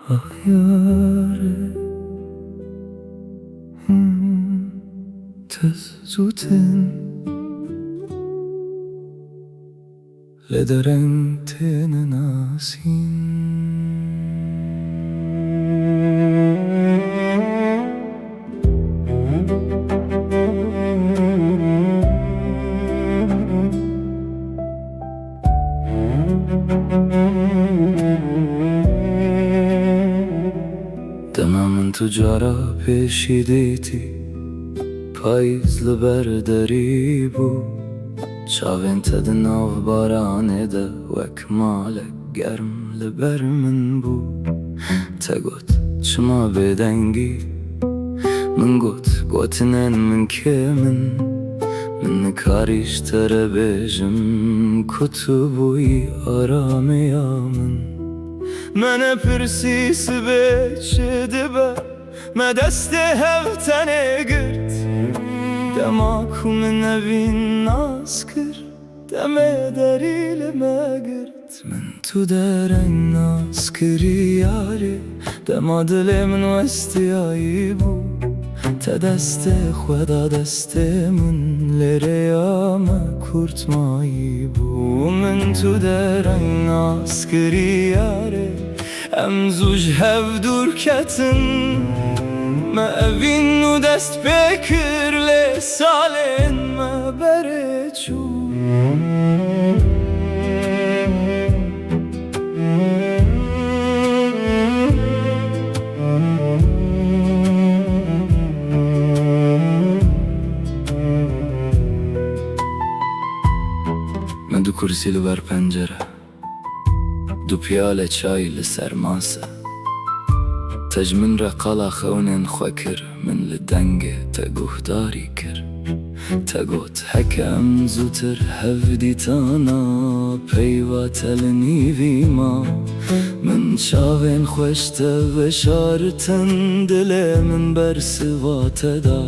Ah yare tez zuten لدرن تنناسين دمم تجارا پیشیدیتی پاییز لبرداری بو چاوین تد ناو بارانه ده وک مالک گرم لبر من بو تگوت چما بدنگی من گوتنن من که من کاریش تره بیجم کتبوی آرامی من پرسیس بیچه دبه ما دست هفتنه گرد دماکو من نبین ناز کرد دمه دریل ما گرد من تو درنگ ناز کری یاری دما دل من وستیایی بو تا دست خدا دست من لریام کرتمایی بو من تو درنگ ناز کری یاری ام زوج هف دور کتن ما اوین و دست بکر لی سالین ما بره چو من دو کرسی لو بر پنجره دو پیاله چای لسر ماسه تج من رقالا خونن خوکر من لدنگ تگوه داری کر تگوت حکم زوتر هفدی تانا پیوا تلنیوی ما من چاوین خوشت بشارتن دل من برسوات دا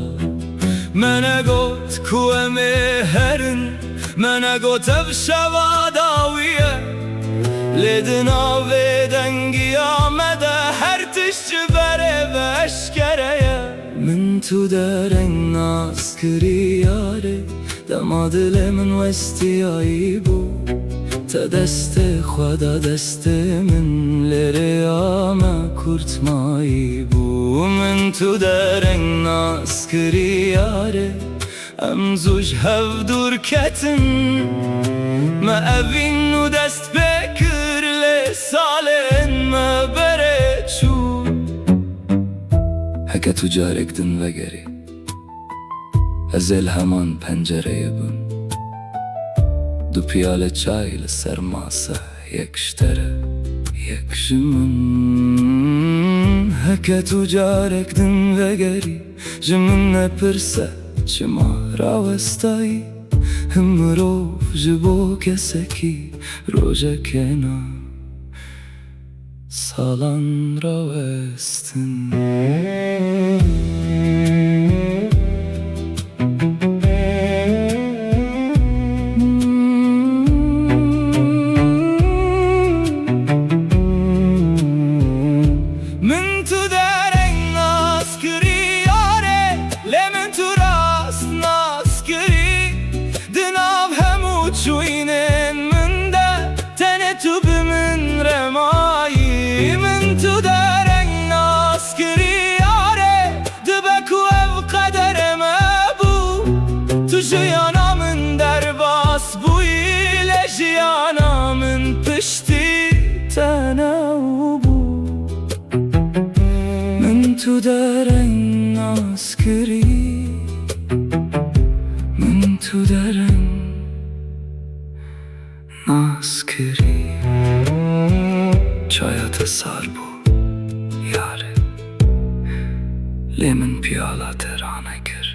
من گوت کوه هرن من گوت بشوا داویه لدنا و دنگی آمده هر تشت بره و اشکره من تو درنگ ناز کری یاره دما دل من وستیایی بو تا دست خدا دست من لره آمه کرتمایی بو من تو درنگ ناز کری یاره ام زوج هف دور کتن ما اوین و دست بکر لی سالین ما بره چو هکه تو جارک دن وگری ازل همان پنجره بون دو پیاله چای لسر ماسه یک شتره یک جمن هکه تو جارک دن وگری جمن نپرسه چما راوستایی هم روف جبو کسکی روژه کنا سالان راوستن من تو درنگ ناز کری یاره لمن تو راست ناز کری دناب همو چوینن من ده تنه تو بمن رمایی من تو درنگ ناز کری یاره دبکو او قدر ما بو تو جیانا من در باس بوی لجیانا من پشتی تنو بو من تو درنگ ناز کری من تو درنگ ناز کری چایت سار بو یاره لیمن پیالا ترانه کر